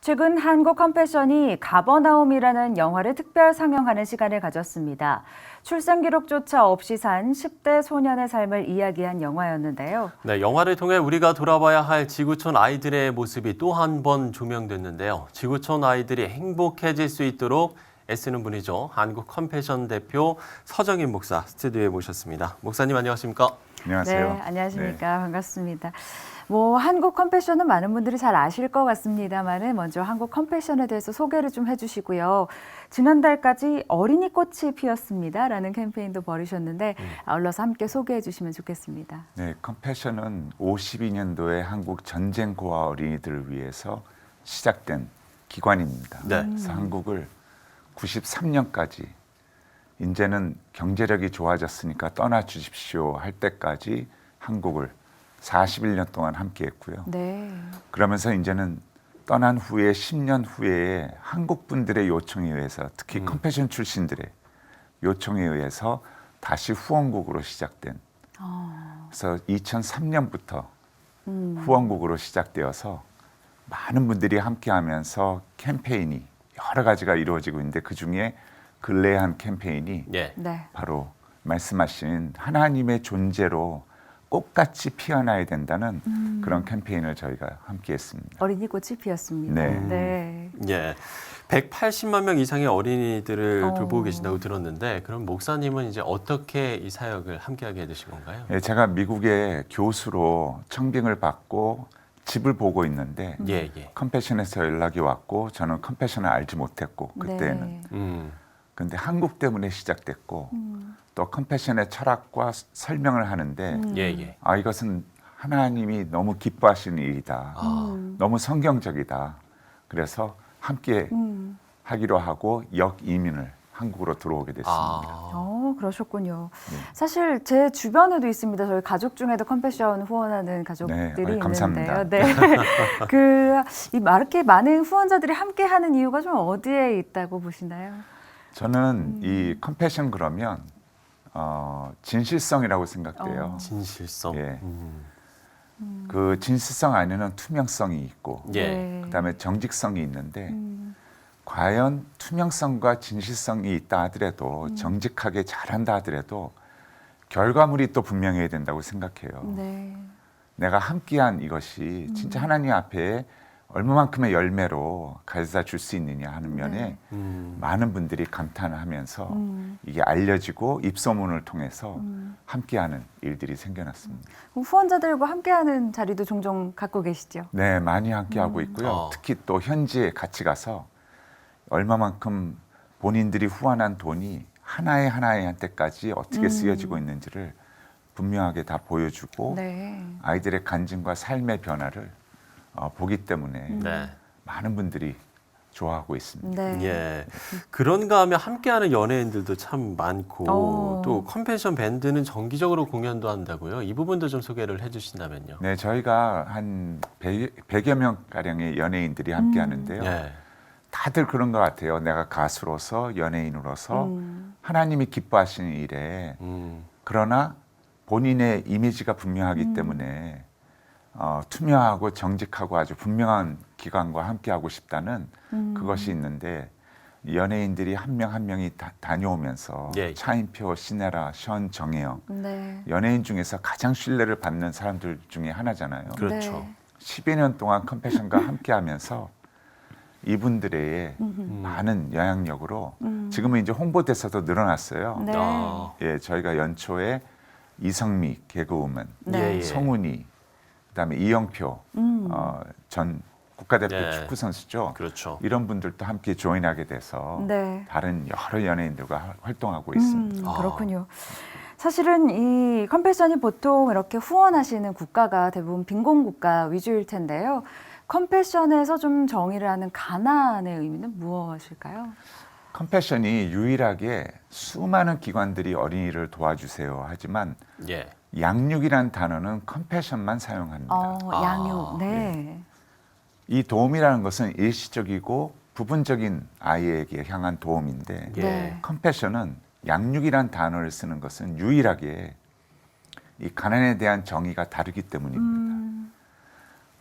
최근 한국 컴패션이 가버나움이라는 영화를 특별 상영하는 시간을 가졌습니다. 출생 기록조차 없이 산 10대 소년의 삶을 이야기한 영화였는데요. 네, 영화를 통해 우리가 돌아봐야 할 지구촌 아이들의 모습이 또 한 번 조명됐는데요. 지구촌 아이들이 행복해질 수 있도록 애쓰는 분이죠. 한국 컴패션 대표 서정인 목사 스튜디오에 모셨습니다. 목사님 안녕하십니까? 안녕하세요. 네, 안녕하십니까. 반갑습니다. 한국 컴패션은 많은 분들이 잘 아실 것 같습니다만은 먼저 한국 컴패션에 대해서 소개를 좀 해주시고요. 지난달까지 어린이 꽃이 피었습니다라는 캠페인도 벌이셨는데 아울러서 함께 소개해 주시면 좋겠습니다. 네, 컴패션은 52년도에 한국 전쟁 고아 어린이들을 위해서 시작된 기관입니다. 네. 그래서 한국을 93년까지 이제는 경제력이 좋아졌으니까 떠나 주십시오 할 때까지 한국을 41년 동안 함께 했고요. 네. 그러면서 이제는 떠난 후에 10년 후에 한국 분들의 요청에 의해서 특히 컴패션 출신들의 요청에 의해서 다시 후원국으로 시작된 그래서 2003년부터 후원국으로 시작되어서 많은 분들이 함께하면서 캠페인이 여러 가지가 이루어지고 있는데 그중에 근래에 한 캠페인이 예. 네. 바로 말씀하신 하나님의 존재로 꽃같이 피어나야 된다는 그런 캠페인을 저희가 함께 했습니다. 어린이 꽃이 피었습니다. 네. 네. 예. 180만 명 이상의 어린이들을 돌보고 어. 계신다고 들었는데 그럼 목사님은 이제 어떻게 이 사역을 함께하게 되신 건가요? 예, 제가 미국의 교수로 청빙을 받고 집을 보고 있는데 예, 예. 컴패션에서 연락이 왔고 저는 컴패션을 알지 못했고 그때는 네. 근데 한국 때문에 시작됐고 또 컴패션의 철학과 설명을 하는데 예, 예. 이것은 하나님이 너무 기뻐하시는 일이다. 너무 성경적이다. 그래서 함께 하기로 하고 역이민을 한국으로 들어오게 됐습니다. 그러셨군요. 사실 제 주변에도 있습니다. 저희 가족 중에도 컴패션 후원하는 가족들이 네, 감사합니다. 있는데요. 네. 이렇게 많은 후원자들이 함께하는 이유가 좀 어디에 있다고 보시나요? 저는 이 컴패션 그러면 진실성이라고 생각돼요. 진실성. 예. 그 진실성 안에는 투명성이 있고 예. 네. 그다음에 정직성이 있는데 과연 투명성과 진실성이 있다 하더라도 정직하게 잘한다 하더라도 결과물이 또 분명해야 된다고 생각해요. 네. 내가 함께한 이것이 진짜 하나님 앞에 얼마만큼의 열매로 가져다 줄 수 있느냐 하는 면에 많은 분들이 감탄을 하면서 이게 알려지고 입소문을 통해서 함께하는 일들이 생겨났습니다. 후원자들과 함께하는 자리도 종종 갖고 계시죠? 네, 많이 함께하고 있고요. 특히 또 현지에 같이 가서 얼마만큼 본인들이 후원한 돈이 하나에 한테까지 어떻게 쓰여지고 있는지를 분명하게 다 보여주고 네. 아이들의 간증과 삶의 변화를 보기 때문에 네. 많은 분들이 좋아하고 있습니다. 네. 예. 그런가 하면 함께하는 연예인들도 참 많고 어. 또 컴패션 밴드는 정기적으로 공연도 한다고요. 이 부분도 좀 소개를 해주신다면요. 네, 저희가 한 100여 명가량의 연예인들이 함께 하는데요. 예. 다들 그런 것 같아요. 내가 가수로서 연예인으로서 하나님이 기뻐하시는 일에 그러나 본인의 이미지가 분명하기 때문에 투명하고 정직하고 아주 분명한 기관과 함께하고 싶다는 그것이 있는데 연예인들이 한 명 한 명이 다녀오면서 예. 차인표, 신혜라, 션, 정혜영 네. 연예인 중에서 가장 신뢰를 받는 사람들 중에 하나잖아요. 그렇죠. 네. 10여 년 동안 컴패션과 함께하면서 이분들의 많은 영향력으로 지금은 이제 홍보대사도 늘어났어요. 네. 예, 저희가 연초에 이성미 개그우먼, 네. 예. 성훈이, 그다음에 이영표 전 국가대표 네. 축구 선수죠. 그렇죠. 이런 분들도 함께 조인하게 돼서 네. 다른 여러 연예인들과 활동하고 있습니다. 그렇군요. 사실은 이 컴패션이 보통 이렇게 후원하시는 국가가 대부분 빈곤국가 위주일 텐데요. 컴패션에서 좀 정의를 하는 가난의 의미는 무엇일까요? 컴패션이 유일하게 수많은 기관들이 어린이를 도와주세요 하지만 예. 양육이라는 단어는 컴패션만 사용합니다. 양육. 네. 이 도움이라는 것은 일시적이고 부분적인 아이에게 향한 도움인데 예. 네. 컴패션은 양육이란 단어를 쓰는 것은 유일하게 이 가난에 대한 정의가 다르기 때문입니다.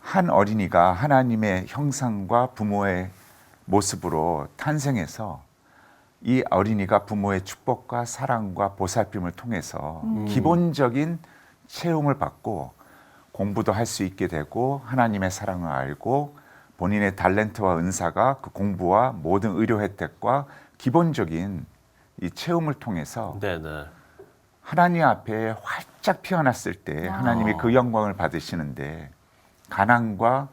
한 어린이가 하나님의 형상과 부모의 모습으로 탄생해서 이 어린이가 부모의 축복과 사랑과 보살핌을 통해서 기본적인 채용을 받고 공부도 할 수 있게 되고 하나님의 사랑을 알고 본인의 탤런트와 은사가 그 공부와 모든 의료 혜택과 기본적인 이 체험을 통해서 네네. 하나님 앞에 활짝 피어났을 때 하나님이 그 영광을 받으시는데 가난과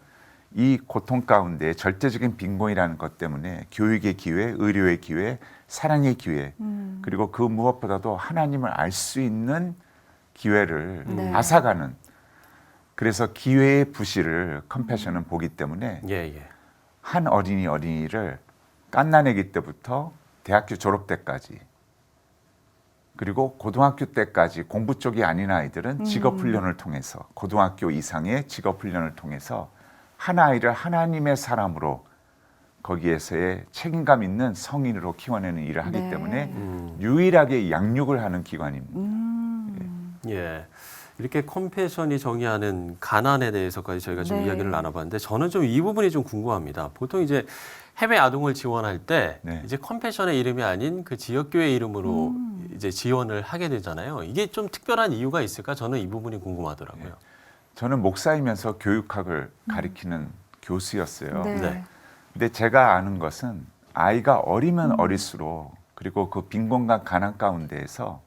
이 고통 가운데 절대적인 빈곤이라는 것 때문에 교육의 기회, 의료의 기회, 사랑의 기회 그리고 그 무엇보다도 하나님을 알 수 있는 기회를 네. 앗아가는 그래서 기회의 부실을 컴패션은 보기 때문에 예. 한 어린이를 갓난아기 때부터 대학교 졸업 때까지 그리고 고등학교 때까지 공부 쪽이 아닌 아이들은 직업 훈련을 통해서 고등학교 이상의 직업 훈련을 통해서 한 아이를 하나님의 사람으로 거기에서의 책임감 있는 성인으로 키워내는 일을 하기 네. 때문에 유일하게 양육을 하는 기관입니다. 예. 이렇게 컴패션이 정의하는 가난에 대해서까지 저희가 지금 네. 이야기를 나눠봤는데 저는 좀 이 부분이 좀 궁금합니다. 보통 이제 해외 아동을 지원할 때 네. 이제 컴패션의 이름이 아닌 그 지역교회 이름으로 이제 지원을 하게 되잖아요. 이게 좀 특별한 이유가 있을까? 저는 이 부분이 궁금하더라고요. 저는 목사이면서 교육학을 가리키는 교수였어요. 네. 네. 근데 제가 아는 것은 아이가 어리면 어릴수록 그리고 그 빈곤과 가난 가운데에서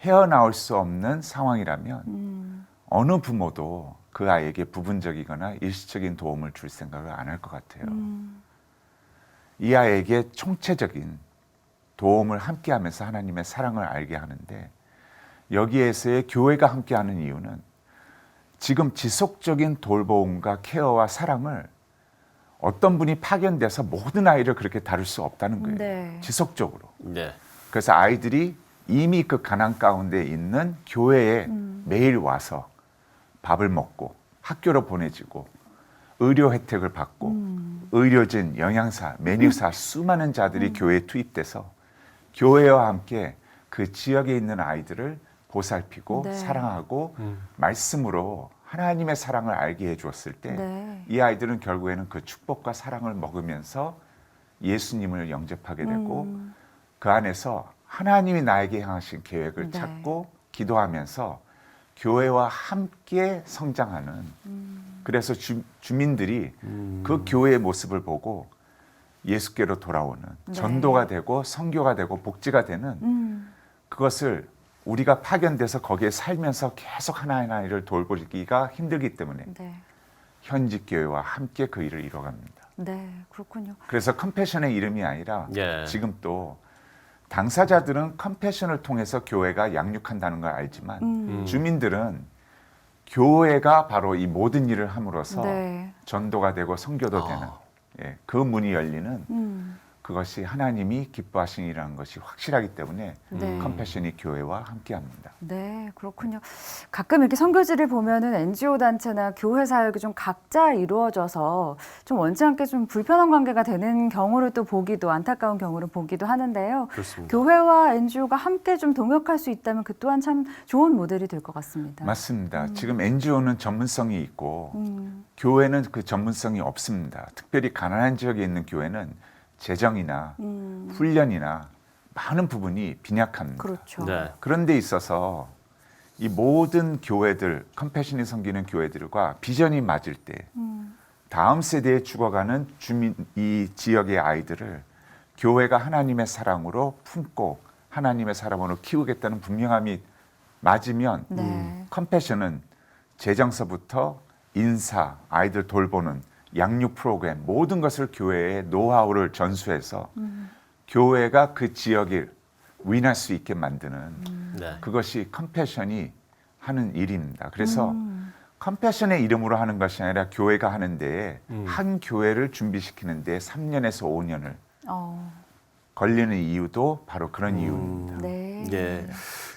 헤어나올 수 없는 상황이라면 어느 부모도 그 아이에게 부분적이거나 일시적인 도움을 줄 생각을 안 할 것 같아요. 이 아이에게 총체적인 도움을 함께하면서 하나님의 사랑을 알게 하는데 여기에서의 교회가 함께하는 이유는 지금 지속적인 돌봄과 케어와 사랑을 어떤 분이 파견돼서 모든 아이를 그렇게 다룰 수 없다는 거예요. 네. 지속적으로. 네. 그래서 아이들이 이미 그 가난 가운데 있는 교회에 매일 와서 밥을 먹고 학교로 보내지고 의료 혜택을 받고 의료진, 영양사, 메뉴사 수많은 자들이 교회에 투입돼서 교회와 함께 그 지역에 있는 아이들을 보살피고 네. 사랑하고 말씀으로 하나님의 사랑을 알게 해주었을 때 이 네. 아이들은 결국에는 그 축복과 사랑을 먹으면서 예수님을 영접하게 되고 그 안에서 하나님이 나에게 향하신 계획을 네. 찾고 기도하면서 교회와 함께 성장하는 그래서 주민들이 그 교회의 모습을 보고 예수께로 돌아오는 네. 전도가 되고 선교가 되고 복지가 되는 그것을 우리가 파견돼서 거기에 살면서 계속 하나하나를 돌보기가 힘들기 때문에 네. 현직 교회와 함께 그 일을 이뤄갑니다. 네. 그렇군요. 그래서 컴패션의 이름이 아니라 예. 지금 또 당사자들은 컴패션을 통해서 교회가 양육한다는 걸 알지만 주민들은 교회가 바로 이 모든 일을 함으로써 네. 전도가 되고 선교도 되는 그 문이 열리는 그것이 하나님이 기뻐하신 일이라는 것이 확실하기 때문에 네. 컴패션이 교회와 함께합니다. 네, 그렇군요. 가끔 이렇게 선교지를 보면은 NGO 단체나 교회 사역이 좀 각자 이루어져서 좀 원치 않게 좀 불편한 관계가 되는 경우를 또 보기도 안타까운 경우를 보기도 하는데요. 그렇습니다. 교회와 NGO가 함께 좀 동역할 수 있다면 그 또한 참 좋은 모델이 될 것 같습니다. 맞습니다. 지금 NGO는 전문성이 있고 교회는 그 전문성이 없습니다. 특별히 가난한 지역에 있는 교회는 재정이나 훈련이나 많은 부분이 빈약합니다. 그렇죠. 네. 그런 데 있어서 이 모든 교회들, 컴패션이 섬기는 교회들과 비전이 맞을 때 다음 세대에 죽어가는 주민, 이 지역의 아이들을 교회가 하나님의 사랑으로 품고 하나님의 사람으로 키우겠다는 분명함이 맞으면 네. 컴패션은 재정서부터 인사, 아이들 돌보는 양육 프로그램 모든 것을 교회의 노하우를 전수해서 교회가 그 지역을 윈할 수 있게 만드는 네. 그것이 컴패션이 하는 일입니다. 그래서 컴패션의 이름으로 하는 것이 아니라 교회가 하는데 한 교회를 준비시키는 데 3년에서 5년을 어, 걸리는 이유도 바로 그런 이유입니다. 네. 예.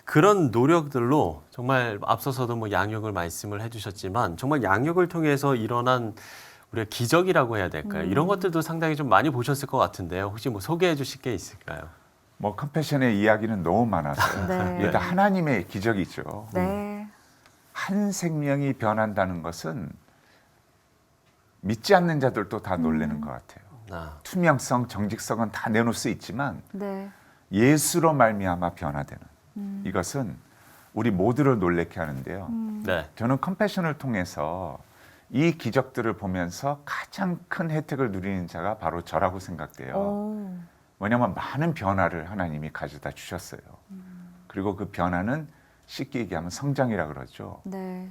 그런 노력들로 정말 앞서서도 뭐 양육을 말씀을 해주셨지만 정말 양육을 통해서 일어난 우리가 기적이라고 해야 될까요? 이런 것들도 상당히 좀 많이 보셨을 것 같은데요. 혹시 뭐 소개해 주실 게 있을까요? 뭐 컴패션의 이야기는 너무 많아서 네. 일단 하나님의 기적이죠. 네. 한 생명이 변한다는 것은 믿지 않는 자들도 다 놀라는 것 같아요. 아, 투명성, 정직성은 다 내놓을 수 있지만 네. 예수로 말미암아 변화되는 이것은 우리 모두를 놀래게 하는데요. 네. 저는 컴패션을 통해서 이 기적들을 보면서 가장 큰 혜택을 누리는 자가 바로 저라고 생각돼요. 오. 왜냐하면 많은 변화를 하나님이 가져다 주셨어요. 그리고 그 변화는 쉽게 얘기하면 성장이라 그러죠. 네.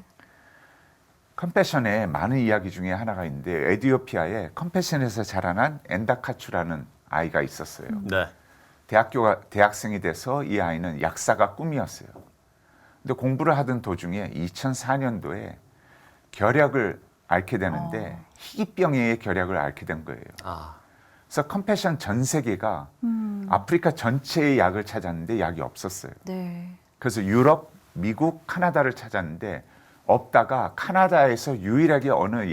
컴패션의 많은 이야기 중에 하나가 있는데 에티오피아에 컴패션에서 자라난 엔다카추라는 아이가 있었어요. 네. 대학생이 돼서 이 아이는 약사가 꿈이었어요. 근데 공부를 하던 도중에 2004년도에 결핵을 앓게 되는데 희귀병의 결핵을 앓게 된 거예요. 아, 그래서 컴패션 전 세계가 아프리카 전체의 약을 찾았는데 약이 없었어요. 네. 그래서 유럽, 미국, 카나다를 찾았는데 없다가 카나다에서 유일하게 어느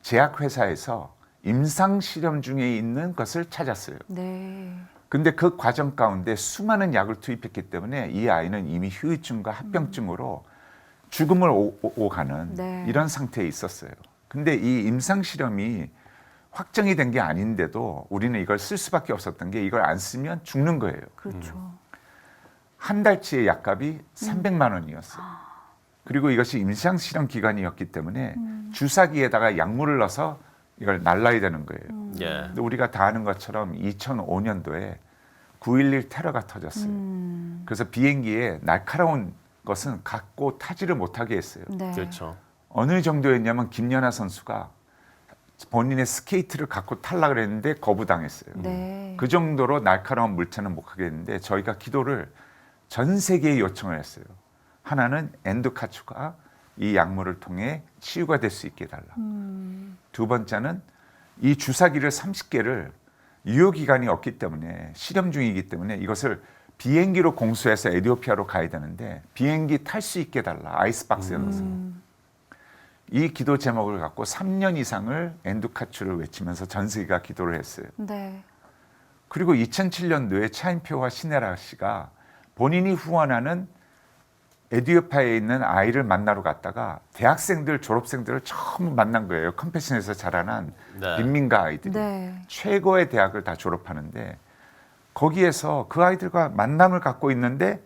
제약 회사에서 임상 실험 중에 있는 것을 찾았어요. 네. 근데 그 과정 가운데 수많은 약을 투입했기 때문에 이 아이는 이미 후유증과 합병증으로 죽음을 오가는 네. 이런 상태에 있었어요. 근데 이 임상 실험이 확정이 된 게 아닌데도 우리는 이걸 쓸 수밖에 없었던 게 이걸 안 쓰면 죽는 거예요. 그렇죠. 한 달치의 약값이 300만 원이었어요. 그리고 이것이 임상 실험 기간이었기 때문에 주사기에다가 약물을 넣어서 이걸 날라야 되는 거예요. 예. 근데 우리가 다 아는 것처럼 2005년도에 9.11 테러가 터졌어요. 그래서 비행기에 날카로운 것은 갖고 타지를 못하게 했어요. 네. 그렇죠. 어느 정도였냐면 김연아 선수가 본인의 스케이트를 갖고 타려고 그랬는데 거부당했어요. 네. 그 정도로 날카로운 물체는 못 하게 했는데 저희가 기도를 전 세계에 요청을 했어요. 하나는 엔도카추가 이 약물을 통해 치유가 될 수 있게 해달라. 두 번째는 이 주사기를 30개를 유효기간이 없기 때문에 실험 중이기 때문에 이것을 비행기로 공수해서 에티오피아로 가야 되는데 비행기 탈 수 있게 해달라. 아이스박스에 넣어서. 이 기도 제목을 갖고 3년 이상을 엔도카추를 외치면서 전 세계가 기도를 했어요. 네. 그리고 2007년도에 차인표와 시네라 씨가 본인이 후원하는 에티오피아에 있는 아이를 만나러 갔다가 대학생들, 졸업생들을 처음 만난 거예요. 컴패션에서 자라난 네. 빈민가 아이들이. 네. 최고의 대학을 다 졸업하는데 거기에서 그 아이들과 만남을 갖고 있는데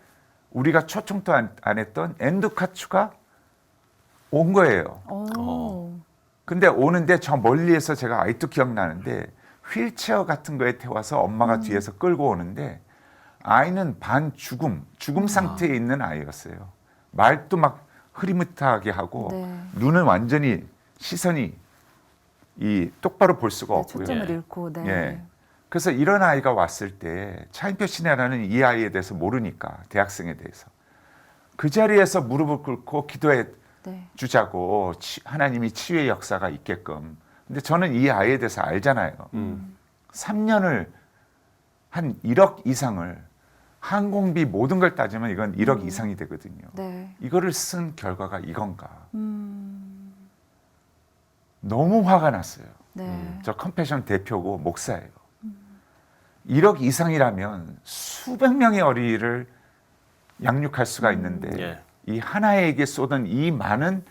우리가 초청도 안 했던 엔도카추가 온 거예요. 오. 근데 오는데 저 멀리에서 제가 아직도 기억나는데 휠체어 같은 거에 태워서 엄마가 뒤에서 끌고 오는데 아이는 반 죽음 상태에 있는 아이였어요. 말도 막 흐리무탈하게 하고 네. 눈은 완전히 시선이 이 똑바로 볼 수가 네, 없고요. 초점을 예. 잃고. 네. 예. 그래서 이런 아이가 왔을 때 차인표 신혜라는 이 아이에 대해서 모르니까 대학생에 대해서 그 자리에서 무릎을 꿇고 기도해 네. 주자고 하나님이 치유의 역사가 있게끔. 근데 저는 이 아이에 대해서 알잖아요. 3년을 한 1억 이상을 항공비 모든 걸 따지면 이건 1억 이상이 되거든요. 네. 이거를 쓴 결과가 이건가. 너무 화가 났어요. 네. 저 컴패션 대표고 목사예요. 1억 이상이라면 수백 명의 어린이를 양육할 수가 있는데 예. 이 하나에게 쏟은 이 많은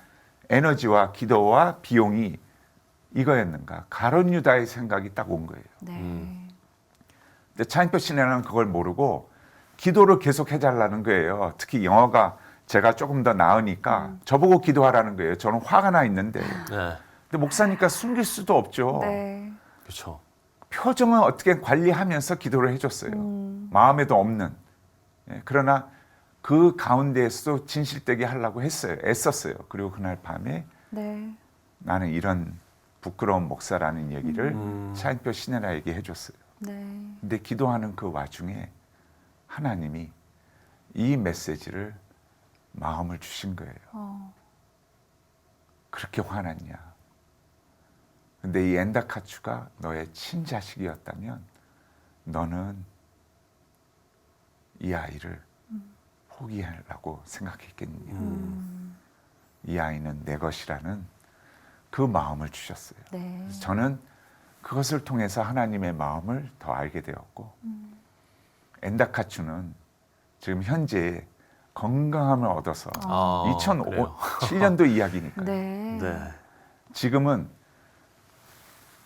에너지와 기도와 비용이 이거였는가. 가룟 유다의 생각이 딱 온 거예요. 네. 근데 차인표 신혜는 그걸 모르고 기도를 계속 해달라는 거예요. 특히 영어가 제가 조금 더 나으니까 저보고 기도하라는 거예요. 저는 화가 나 있는데. 네. 근데 목사니까 숨길 수도 없죠. 네. 그렇죠. 표정은 어떻게 관리하면서 기도를 해줬어요. 마음에도 없는. 예, 그러나 그 가운데에서도 진실되게 하려고 했어요. 애썼어요. 그리고 그날 밤에 네. 나는 이런 부끄러운 목사라는 얘기를 차인표 신혜라에게 해줬어요. 네. 근데 기도하는 그 와중에 하나님이 이 메시지를 마음을 주신 거예요. 그렇게 화났냐. 근데 이 엔다카추가 너의 친자식이었다면 너는 이 아이를 포기하려고 생각했겠느냐. 이 아이는 내 것이라는 그 마음을 주셨어요. 네. 그래서 저는 그것을 통해서 하나님의 마음을 더 알게 되었고 엔다카추는 지금 현재 건강함을 얻어서 아, 그래요? 2007년도 이야기니까요. 네. 네. 지금은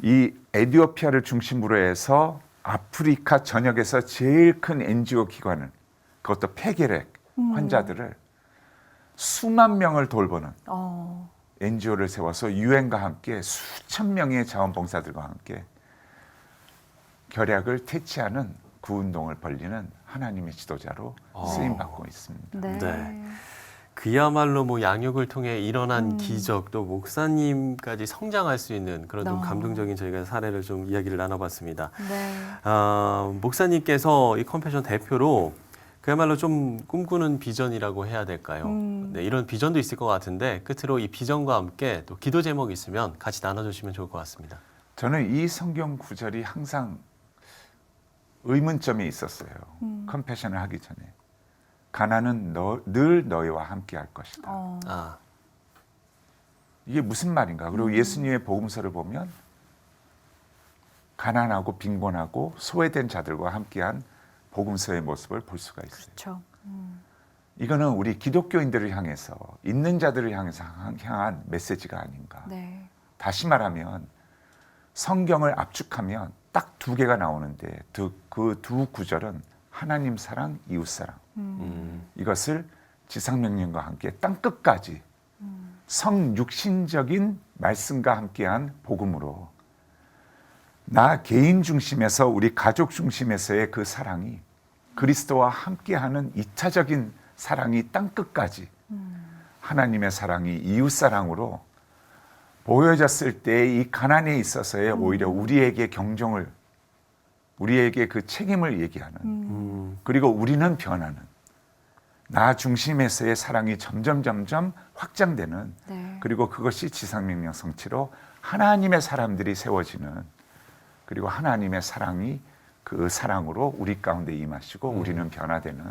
이 에티오피아를 중심으로 해서 아프리카 전역에서 제일 큰 NGO 기관을, 그것도 폐결핵 환자들을 수만 명을 돌보는 NGO를 세워서 유엔과 함께 수천 명의 자원봉사들과 함께 결약을 퇴치하는 그 운동을 벌리는 하나님의 지도자로 쓰임받고 있습니다. 네. 네. 그야말로 뭐 양육을 통해 일어난 기적, 또 목사님까지 성장할 수 있는 그런 좀 감동적인 저희가 사례를 좀 이야기를 나눠봤습니다. 네. 목사님께서 이 컴패션 대표로 그야말로 좀 꿈꾸는 비전이라고 해야 될까요? 네, 이런 비전도 있을 것 같은데 끝으로 이 비전과 함께 또 기도 제목이 있으면 같이 나눠주시면 좋을 것 같습니다. 저는 이 성경 구절이 항상 의문점이 있었어요. 컴패션을 하기 전에. 가난은 늘 너희와 함께 할 것이다. 아, 이게 무슨 말인가? 그리고 예수님의 복음서를 보면 가난하고 빈곤하고 소외된 자들과 함께한 복음서의 모습을 볼 수가 있어요. 그렇죠. 이거는 우리 기독교인들을 향해서, 있는 자들을 향해서 향한 메시지가 아닌가. 네. 다시 말하면 성경을 압축하면 딱 두 개가 나오는데 그 두 구절은 하나님 사랑, 이웃 사랑. 이것을 지상명령과 함께 땅끝까지 성육신적인 말씀과 함께한 복음으로 나 개인 중심에서 우리 가족 중심에서의 그 사랑이 그리스도와 함께하는 이타적인 사랑이 땅끝까지 하나님의 사랑이 이웃 사랑으로 보여졌을 때 이 가난에 있어서의 오히려 우리에게 경종을, 우리에게 그 책임을 얘기하는, 그리고 우리는 변하는, 나 중심에서의 사랑이 점점 확장되는, 네. 그리고 그것이 지상명령 성취로 하나님의 사람들이 세워지는, 그리고 하나님의 사랑이 그 사랑으로 우리 가운데 임하시고 우리는 변화되는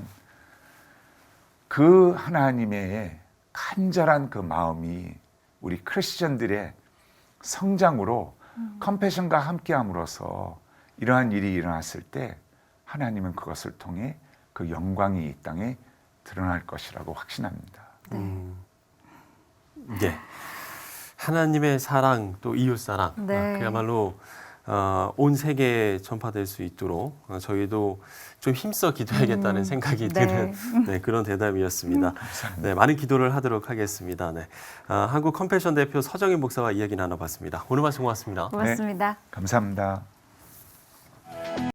그 하나님의 간절한 그 마음이 우리 크리스천들의 성장으로 컴패션과 함께함으로써 이러한 일이 일어났을 때 하나님은 그것을 통해 그 영광이 이 땅에 드러날 것이라고 확신합니다. 네. 하나님의 사랑 또 이웃 사랑 네. 그야말로 온 세계에 전파될 수 있도록 저희도 좀 힘써 기도해야겠다는 생각이 네. 드는 네, 그런 대담이었습니다. 네, 많은 기도를 하도록 하겠습니다. 네. 한국 컴패션 대표 서정인 목사와 이야기 나눠봤습니다. 오늘 말씀 고맙습니다. 고맙습니다. 감사합니다.